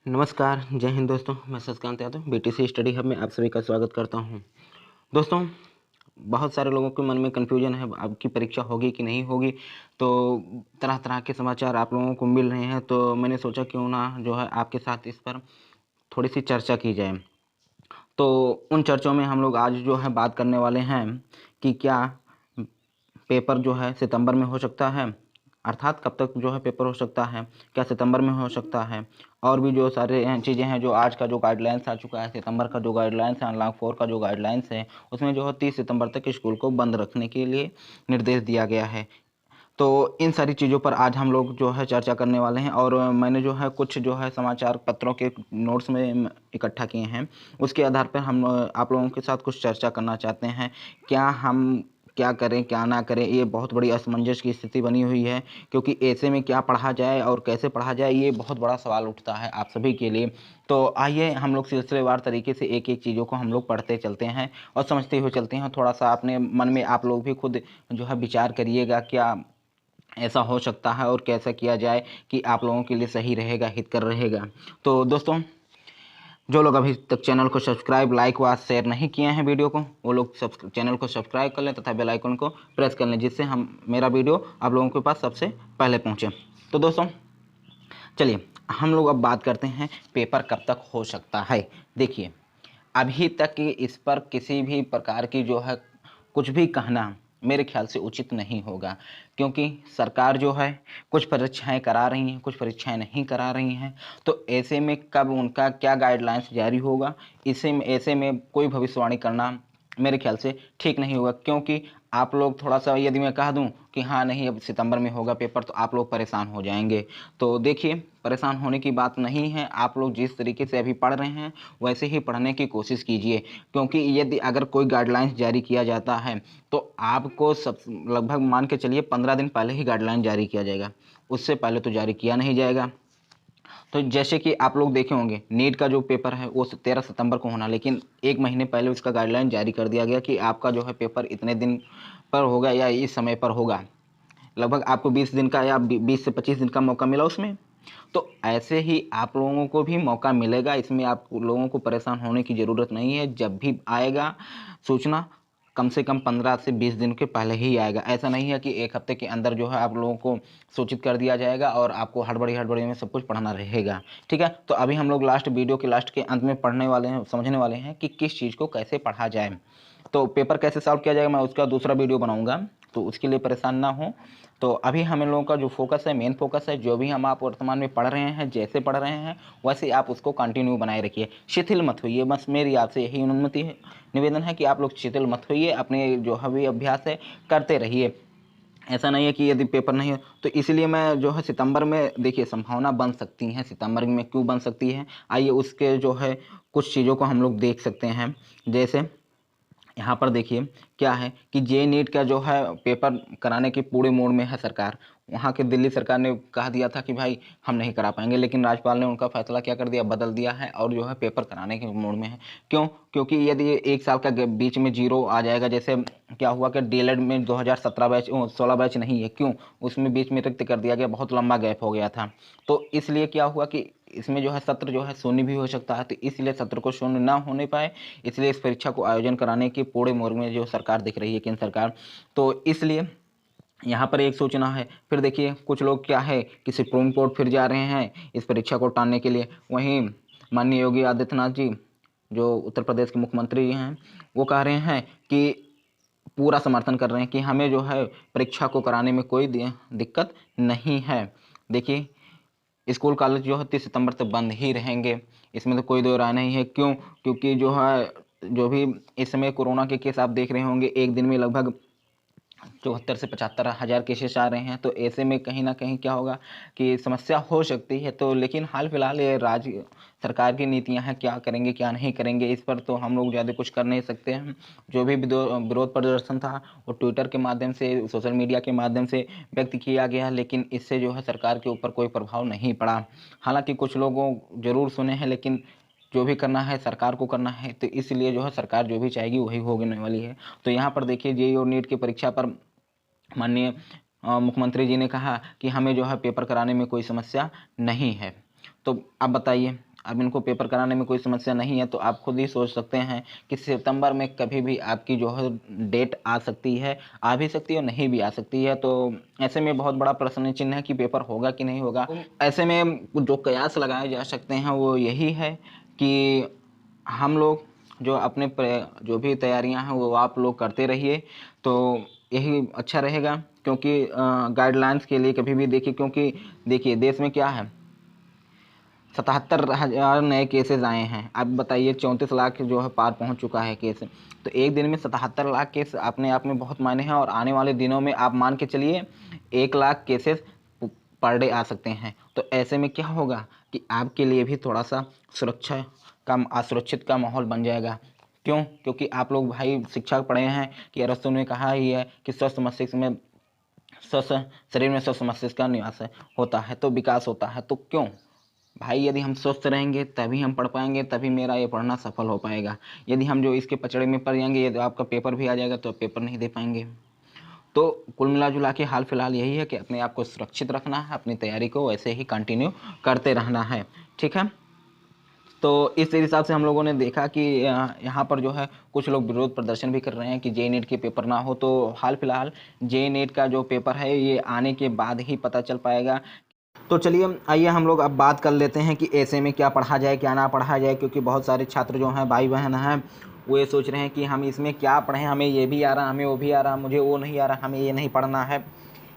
नमस्कार, जय हिंद दोस्तों। मैं Shashikant Yadav BTC study hub में आप सभी का स्वागत करता हूं। दोस्तों, बहुत सारे लोगों के मन में कन्फ्यूजन है, अब की परीक्षा होगी कि नहीं होगी। तो तरह-तरह के समाचार आप लोगों को मिल रहे हैं, तो मैंने सोचा क्यों ना जो है आपके साथ इस पर थोड़ी-सी चर्चा की जाए। तो उन चर्चाओं में हम लोग आज जो है बात करने वाले हैं कि क्या पेपर जो है सितंबर में हो सकता है, अर्थात कब तक जो है पेपर हो सकता है, क्या सितंबर में हो सकता है, और भी जो सारे चीज़ें हैं। जो आज का जो गाइडलाइंस आ चुका है, सितंबर का जो गाइडलाइंस है, अनलॉक 4 का जो गाइडलाइंस है, उसमें जो है 30 सितंबर तक स्कूल को बंद रखने के लिए निर्देश दिया गया है। तो इन सारी चीज़ों पर आज हम लोग जो है चर्चा करने वाले हैं, और मैंने जो है कुछ जो है समाचार पत्रों के नोट्स में इकट्ठा किए हैं। उसके आधार पर हम आप लोगों के साथ कुछ चर्चा करना चाहते हैं। क्या हम क्या करें, क्या ना करें, ये बहुत बड़ी असमंजस की स्थिति बनी हुई है, क्योंकि ऐसे में क्या पढ़ा जाए और कैसे पढ़ा जाए, ये बहुत बड़ा सवाल उठता है आप सभी के लिए। तो आइए हम लोग सिलसिलेवार तरीके से एक-एक चीज़ों को हम लोग पढ़ते चलते हैं और समझते हुए चलते हैं। थोड़ा-सा अपने मन में आप लोग भी खुद जो है विचार करिएगा, क्या ऐसा हो सकता है और कैसा किया जाए कि आप लोगों के लिए सही रहेगा, हितकर रहेगा। तो दोस्तों, जो लोग अभी तक चैनल को सब्सक्राइब, लाइक व शेयर नहीं किए हैं वीडियो को, वो लोग चैनल को सब्सक्राइब कर लें तथा बेल आइकन को प्रेस कर लें, जिससे हम मेरा वीडियो आप लोगों के पास सबसे पहले पहुँचे। तो दोस्तों, चलिए हम लोग अब बात करते हैं पेपर कब तक हो सकता है। देखिए, अभी तक इस पर किसी भी प्रकार की जो है कुछ भी कहना मेरे ख्याल से उचित नहीं होगा, क्योंकि सरकार जो है कुछ परीक्षाएं करा रही हैं, कुछ परीक्षाएं नहीं करा रही हैं। तो ऐसे में कब उनका क्या गाइडलाइंस जारी होगा, ऐसे में कोई भविष्यवाणी करना मेरे ख्याल से ठीक नहीं होगा। क्योंकि आप लोग थोड़ा-सा यदि मैं कह दूँ कि हाँ, नहीं अब सितंबर में होगा पेपर, तो आप लोग परेशान हो जाएँगे। तो देखिए, परेशान होने की बात नहीं है। आप लोग जिस तरीके से अभी पढ़ रहे हैं, वैसे ही पढ़ने की कोशिश कीजिए। क्योंकि यदि अगर कोई गाइडलाइंस जारी किया जाता है, तो आपको सब लगभग मान के चलिए 15 दिन पहले ही गाइडलाइन जारी किया जाएगा। उससे पहले तो जारी किया नहीं जाएगा। तो जैसे कि आप लोग देखे होंगे, नीट का जो पेपर है वो 13 सितंबर को होना, लेकिन 1 महीने पहले उसका गाइडलाइन जारी कर दिया गया कि आपका जो है पेपर इतने दिन पर होगा या इस समय पर होगा। लगभग आपको 20 दिन का या 20 से 25 दिन का मौका मिला उसमें। तो ऐसे ही आप लोगों को भी मौका मिलेगा, इसमें आप लोगों को परेशान होने की ज़रूरत नहीं है। जब भी आएगा सूचना, कम से कम 15 से 20 दिन के पहले ही आएगा। ऐसा नहीं है कि 1 हफ्ते के अंदर जो है आप लोगों को सूचित कर दिया जाएगा और आपको हड़बड़ी-हड़बड़ी में सब कुछ पढ़ना रहेगा। ठीक है? तो अभी हम लोग वीडियो के लास्ट के अंत में पढ़ने वाले हैं, समझने वाले हैं कि किस चीज़ को कैसे पढ़ा जाए। तो पेपर कैसे सॉल्व किया जाएगा, मैं उसका दूसरा वीडियो बनाऊँगा, तो उसके लिए परेशान ना हों। तो अभी हम लोगों का जो फ़ोकस है, मेन फ़ोकस है, जो भी हम आप वर्तमान में पढ़ रहे हैं, जैसे पढ़ रहे हैं, वैसे आप उसको कंटिन्यू बनाए रखिए। शिथिल मत होइए, बस मेरी आपसे यही अनुमति है, निवेदन है कि आप लोग शिथिल मत होइए, अपने जो है भी अभ्यास है, करते रहिए। ऐसा नहीं है कि यदि पेपर नहीं है, तो इसलिए मैं जो है सितंबर में, देखिए संभावना बन सकती है, सितंबर में क्यों बन सकती है, आइए उसके जो है कुछ चीज़ों को हम लोग देख सकते हैं। जैसे यहाँ पर देखिए क्या है कि जे नीट का जो है पेपर कराने के पूरे मूड में है सरकार। वहाँ के दिल्ली सरकार ने कह दिया था कि भाई हम नहीं करा पाएंगे, लेकिन राज्यपाल ने उनका फैसला क्या कर दिया, बदल दिया है, और जो है पेपर कराने के मूड में है। क्यों? क्योंकि यदि ये 1 साल का बीच में जीरो आ जाएगा, जैसे क्या हुआ कि डीएलएड में 2017 बैच 16 बैच नहीं है, क्यों? उसमें बीच में रिक्त कर दिया गया, बहुत लंबा गैप हो गया था। तो इसलिए क्या हुआ कि इसमें जो है सत्र जो है शून्य भी हो सकता है, तो इसलिए सत्र को शून्य ना होने पाए, इसलिए इस परीक्षा को आयोजन कराने की पूरे मूड में जो सरकार दिख रही है, केंद्र सरकार। तो इसलिए यहाँ पर एक सूचना है। फिर देखिए कुछ लोग क्या है कि सुप्रीम कोर्ट फिर जा रहे हैं इस परीक्षा को टालने के लिए। वहीं माननीय योगी आदित्यनाथ जी, जो उत्तर प्रदेश के मुख्यमंत्री हैं, वो कह रहे हैं कि पूरा समर्थन कर रहे हैं कि हमें जो है परीक्षा को कराने में कोई दिक्कत नहीं है। देखिए, स्कूल कॉलेज जो है 30 सितंबर तक बंद ही रहेंगे, इसमें तो कोई दो राय नहीं है। क्यों? क्योंकि जो है जो भी इस समय कोरोना के केस आप देख रहे होंगे, एक दिन में लगभग 74 से 75 हज़ार केसेस आ रहे हैं। तो ऐसे में कहीं न कहीं क्या होगा कि समस्या हो सकती है। तो लेकिन हाल-फिलहाल ये राज्य सरकार की नीतियाँ हैं, क्या करेंगे, क्या नहीं करेंगे, इस पर तो हम लोग ज़्यादा कुछ कर नहीं सकते हैं। जो भी विरोध प्रदर्शन था, वो ट्विटर के माध्यम से, सोशल मीडिया के माध्यम से व्यक्त किया गया, लेकिन इससे जो है सरकार के ऊपर कोई प्रभाव नहीं पड़ा। हालाँकि कुछ लोगों ज़रूर सुने हैं, लेकिन जो भी करना है सरकार को करना है, तो इसलिए जो है सरकार जो भी चाहेगी वही होने वाली है। तो यहाँ पर देखिए जेईई और नीट की परीक्षा पर माननीय मुख्यमंत्री जी ने कहा कि हमें जो है पेपर कराने में कोई समस्या नहीं है। तो आप बताइए, अब इनको पेपर कराने में कोई समस्या नहीं है, तो आप खुद ही सोच सकते हैं कि सितंबर में कभी भी आपकी जो है डेट आ सकती है, आ भी सकती है और नहीं भी आ सकती है। तो ऐसे में बहुत बड़ा प्रश्न चिन्ह है कि पेपर होगा कि नहीं होगा। ऐसे में जो कयास लगाए जा सकते हैं वो यही है कि हम लोग जो अपने जो भी तैयारियां हैं वो आप लोग करते रहिए, तो यही अच्छा रहेगा। क्योंकि गाइडलाइंस के लिए कभी भी देखिए, क्योंकि देखिए देश में क्या है, 77,000 नए केसेस आए हैं। आप बताइए 34 लाख जो है पार पहुंच चुका है केस। तो एक दिन में 77 लाख केस अपने आप में बहुत मायने हैं, और आने वाले दिनों में आप मान के चलिए 1 लाख केसेस पर डे आ सकते हैं। तो ऐसे में क्या होगा कि आपके लिए भी थोड़ा सा सुरक्षा का असुरक्षित का माहौल बन जाएगा। क्यों? क्योंकि आप लोग भाई शिक्षा पढ़े हैं कि अरस्तु ने कहा ही है कि स्वस्थ शरीर में स्वस्थ मस्तिष्क का निवास होता है, तो विकास होता है। तो क्यों भाई, यदि हम स्वस्थ रहेंगे तभी हम पढ़ पाएंगे, तभी मेरा ये पढ़ना सफल हो पाएगा। यदि हम जो इसके पचड़े में पड़ जाएंगे, यदि आपका पेपर भी आ जाएगा तो पेपर नहीं दे पाएंगे। तो कुल मिला जुला के हाल फिलहाल यही है कि अपने आप को सुरक्षित रखना है, अपनी तैयारी को वैसे ही कंटिन्यू करते रहना है। ठीक है, तो इस हिसाब से हम लोगों ने देखा कि यहाँ पर जो है कुछ लोग विरोध प्रदर्शन भी कर रहे हैं कि जे नेट के पेपर ना हो। तो हाल फिलहाल जे नेट का जो पेपर है ये आने के बाद ही पता चल पाएगा। तो चलिए आइए हम लोग अब बात कर लेते हैं कि ऐसे में क्या पढ़ा जाए क्या ना पढ़ा जाए, क्योंकि बहुत सारे छात्र जो हैं भाई बहन हैं वो ये सोच रहे हैं कि हम इसमें क्या पढ़ें, हमें ये भी आ रहा, हमें वो भी आ रहा, मुझे वो नहीं आ रहा, हमें ये नहीं पढ़ना है।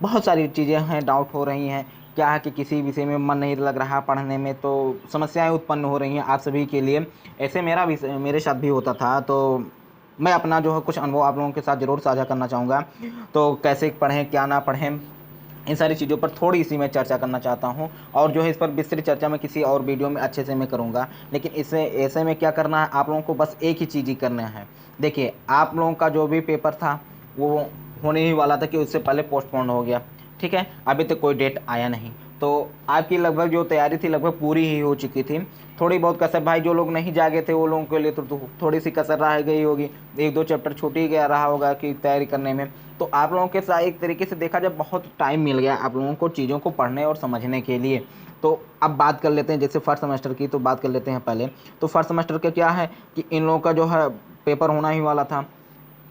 बहुत सारी चीज़ें हैं, डाउट हो रही हैं। क्या है कि किसी विषय में मन नहीं लग रहा पढ़ने में, तो समस्याएं उत्पन्न हो रही हैं आप सभी के लिए। ऐसे मेरे साथ भी होता था। तो मैं अपना जो है कुछ अनुभव आप लोगों के साथ ज़रूर साझा करना चाहूँगा। तो कैसे पढ़ें क्या ना पढ़ें, इन सारी चीज़ों पर थोड़ी सी मैं चर्चा करना चाहता हूँ। और जो है इस पर विस्तृत चर्चा मैं किसी और वीडियो में अच्छे से मैं करूँगा। लेकिन इससे ऐसे में क्या करना है, आप लोगों को बस एक ही चीज़ ही करना है। देखिए आप लोगों का जो भी पेपर था वो होने ही वाला था कि उससे पहले पोस्टपोन हो गया। ठीक है, अभी तक कोई डेट आया नहीं। तो आपकी लगभग जो तैयारी थी लगभग पूरी ही हो चुकी थी। थोड़ी बहुत कसर, भाई जो लोग नहीं जागे थे वो लोगों के लिए तो थोड़ी सी कसर रह गई होगी, 1-2 चैप्टर छूट ही गया रहा होगा कि तैयारी करने में। तो आप लोगों के साथ एक तरीके से देखा जब बहुत टाइम मिल गया आप लोगों को चीज़ों को पढ़ने और समझने के लिए। तो अब बात कर लेते हैं जैसे फर्स्ट सेमेस्टर की, तो बात कर लेते हैं पहले। तो फर्स्ट सेमेस्टर का क्या है कि इन लोगों का जो है पेपर होना ही वाला था,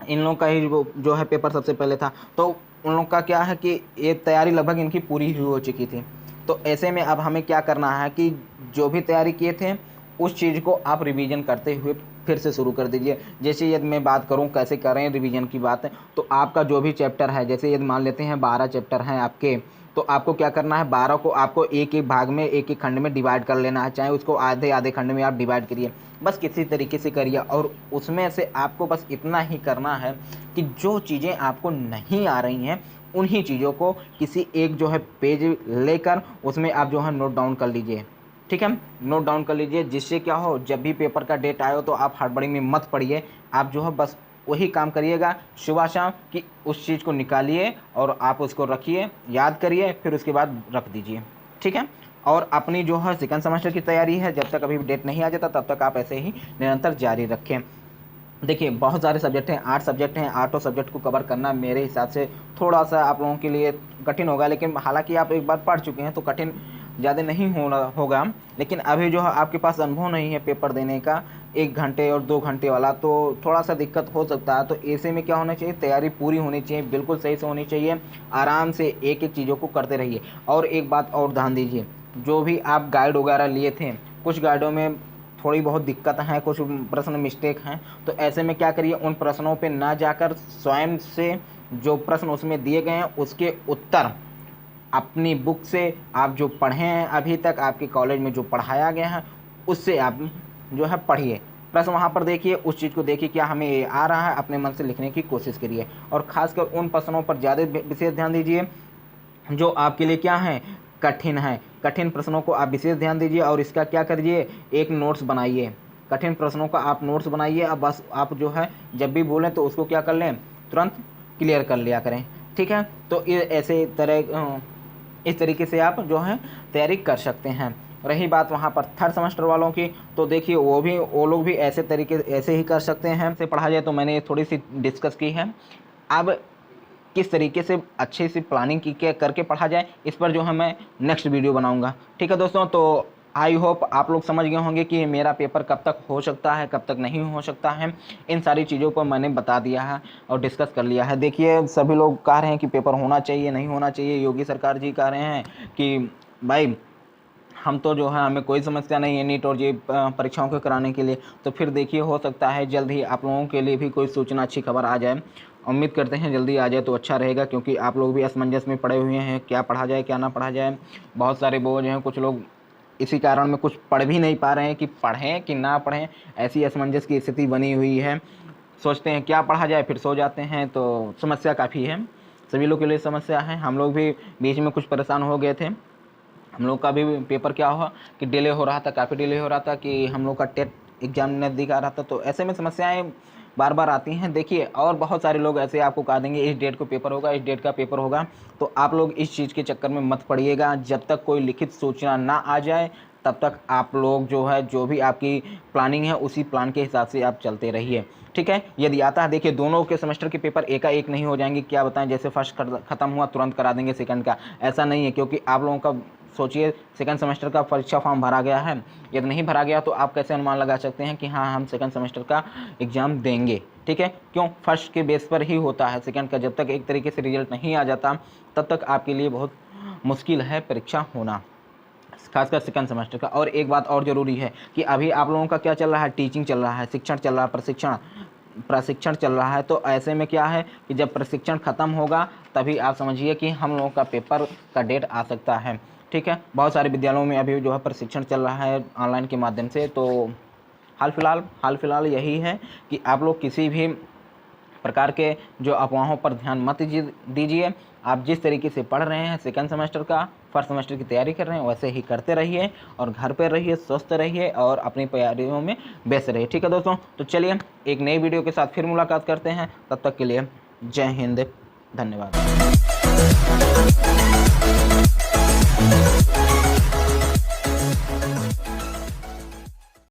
इन लोगों का ही जो है पेपर सबसे पहले था। तो उन लोगों का क्या है कि ये तैयारी लगभग इनकी पूरी ही हो चुकी थी। तो ऐसे में अब हमें क्या करना है कि जो भी तैयारी किए थे उस चीज़ को आप रिवीजन करते हुए फिर से शुरू कर दीजिए। जैसे यदि मैं बात करूं कैसे करें रिवीजन की बात, तो आपका जो भी चैप्टर है, जैसे यदि मान लेते हैं 12 चैप्टर हैं आपके, तो आपको क्या करना है, 12 को आपको एक एक भाग में एक एक खंड में डिवाइड कर लेना है। चाहे उसको आधे आधे खंड में आप डिवाइड करिए, बस किसी तरीके से करिए। और उसमें से आपको बस इतना ही करना है कि जो चीज़ें आपको नहीं आ रही हैं उन्हीं चीज़ों को किसी एक जो है पेज लेकर उसमें आप जो है नोट डाउन कर लीजिए। ठीक है, नोट डाउन कर लीजिए, जिससे क्या हो जब भी पेपर का डेट आए हो तो आप हड़बड़ी में मत पड़िए। आप जो है बस वही काम करिएगा सुबह शाम कि उस चीज़ को निकालिए और आप उसको रखिए, याद करिए, फिर उसके बाद रख दीजिए। ठीक है, और अपनी जो है सेकंड सेमेस्टर की तैयारी है, जब तक अभी डेट नहीं आ जाता तब तक आप ऐसे ही निरंतर जारी रखें। देखिए बहुत सारे सब्जेक्ट हैं, 8 सब्जेक्ट हैं, 8 सब्जेक्ट को कवर करना मेरे हिसाब से थोड़ा सा आप लोगों के लिए कठिन होगा। लेकिन हालांकि आप एक बार पढ़ चुके हैं तो कठिन ज़्यादा नहीं होगा। लेकिन अभी जो है आपके पास अनुभव नहीं है पेपर देने का 1 घंटे और 2 घंटे वाला, तो थोड़ा सा दिक्कत हो सकता है। तो ऐसे में क्या होना चाहिए, तैयारी पूरी होनी चाहिए, बिल्कुल सही से होनी चाहिए। आराम से एक एक चीज़ों को करते रहिए। और एक बात और ध्यान दीजिए, जो भी आप गाइड वगैरह लिए थे, कुछ गाइडों में थोड़ी बहुत दिक्कत है, कुछ प्रश्न मिस्टेक हैं। तो ऐसे में क्या करिए, उन प्रश्नों पे ना जाकर स्वयं से जो प्रश्न उसमें दिए गए हैं उसके उत्तर अपनी बुक से आप जो पढ़े हैं अभी तक आपके कॉलेज में जो पढ़ाया गया है उससे आप जो है पढ़िए। प्रश्न वहाँ पर देखिए, उस चीज़ को देखिए क्या हमें ये आ रहा है, अपने मन से लिखने की कोशिश करिए। और ख़ासकर उन प्रश्नों पर ज़्यादा विशेष ध्यान दीजिए जो आपके लिए क्या है, कठिन है। कठिन प्रश्नों को आप विशेष ध्यान दीजिए और इसका क्या करिए, एक नोट्स बनाइए। कठिन प्रश्नों का आप नोट्स बनाइए। अब बस आप जो है जब भी बोलें तो उसको क्या कर लें, तुरंत क्लियर कर लिया करें। ठीक है, तो ये ऐसे तरह इस तरीके से आप जो है तैयारी कर सकते हैं। रही बात वहाँ पर थर्ड सेमेस्टर वालों की, तो देखिए वो लोग भी ऐसे ही कर सकते हैं। से पढ़ा जाए तो मैंने ये थोड़ी सी डिस्कस की है। अब किस तरीके से अच्छे से प्लानिंग की के करके पढ़ा जाए, इस पर जो है मैं नेक्स्ट वीडियो बनाऊंगा। ठीक है दोस्तों, तो आई होप आप लोग समझ गए होंगे कि मेरा पेपर कब तक हो सकता है, कब तक नहीं हो सकता है। इन सारी चीज़ों पर मैंने बता दिया है और डिस्कस कर लिया है। देखिए सभी लोग कह रहे हैं कि पेपर होना चाहिए, नहीं होना चाहिए। योगी सरकार जी कह रहे हैं कि भाई हम तो जो है हमें कोई समस्या नहीं है नीट और ये परीक्षाओं को कराने के लिए। तो फिर देखिए हो सकता है जल्द ही आप लोगों के लिए भी कोई सूचना, अच्छी खबर आ जाए। उम्मीद करते हैं जल्दी आ जाए तो अच्छा रहेगा, क्योंकि आप लोग भी असमंजस में पड़े हुए हैं, क्या पढ़ा जाए क्या ना पढ़ा जाए। बहुत सारे बोझ हैं, कुछ लोग इसी कारण में कुछ पढ़ भी नहीं पा रहे हैं कि पढ़ें कि ना पढ़ें। ऐसी असमंजस की स्थिति बनी हुई है। सोचते हैं क्या पढ़ा जाए, फिर सो जाते हैं। तो समस्या काफ़ी है, सभी लोग के लिए समस्या है। हम लोग भी बीच में कुछ परेशान हो गए थे। हम लोग का भी पेपर क्या हुआ कि डिले हो रहा था, काफ़ी डिले हो रहा था कि हम लोग का टेट एग्ज़ाम नज़दीक आ रहा था। तो ऐसे में समस्याएं बार बार आती हैं। देखिए और बहुत सारे लोग ऐसे आपको कह देंगे इस डेट को पेपर होगा, इस डेट का पेपर होगा। तो आप लोग इस चीज़ के चक्कर में मत पड़िएगा। जब तक कोई लिखित सूचना ना आ जाए तब तक आप लोग जो है, जो भी आपकी प्लानिंग है उसी प्लान के हिसाब से आप चलते रहिए, ठीक है। यदि आता है, देखिए दोनों के सेमेस्टर के पेपर एकाएक नहीं हो जाएंगे। क्या बताएं, जैसे फर्स्ट खत्म हुआ तुरंत करा देंगे सेकंड का, ऐसा नहीं है। क्योंकि आप लोगों का सोचिए सेकंड सेमेस्टर का परीक्षा फॉर्म भरा गया है, यदि नहीं भरा गया तो आप कैसे अनुमान लगा सकते हैं कि हाँ हम सेकंड सेमेस्टर का एग्ज़ाम देंगे, ठीक है। क्यों, फर्स्ट के बेस पर ही होता है। सेकंड का जब तक एक तरीके से रिजल्ट नहीं आ जाता तब तक आपके लिए बहुत मुश्किल है परीक्षा होना, खासकर सेकंड सेमेस्टर का। और एक बात और ज़रूरी है कि अभी आप लोगों का क्या चल रहा है, टीचिंग चल रहा है, शिक्षण चल रहा है, प्रशिक्षण चल रहा है। तो ऐसे में क्या है कि जब प्रशिक्षण ख़त्म होगा तभी आप समझिए कि हम लोगों का पेपर का डेट आ सकता है, ठीक है। बहुत सारे विद्यालयों में अभी जो है प्रशिक्षण चल रहा है ऑनलाइन के माध्यम से। तो हाल फिलहाल यही है कि आप लोग किसी भी प्रकार के जो अफवाहों पर ध्यान मत दीजिए। आप जिस तरीके से पढ़ रहे हैं सेकंड सेमेस्टर का, फर्स्ट सेमेस्टर की तैयारी कर रहे हैं, वैसे ही करते रहिए और घर पर रहिए, स्वस्थ रहिए और अपनी तैयारियों में व्यस्त रहिए, ठीक है दोस्तों। तो चलिए एक नई वीडियो के साथ फिर मुलाकात करते हैं। तब तक के लिए जय हिंद, धन्यवाद।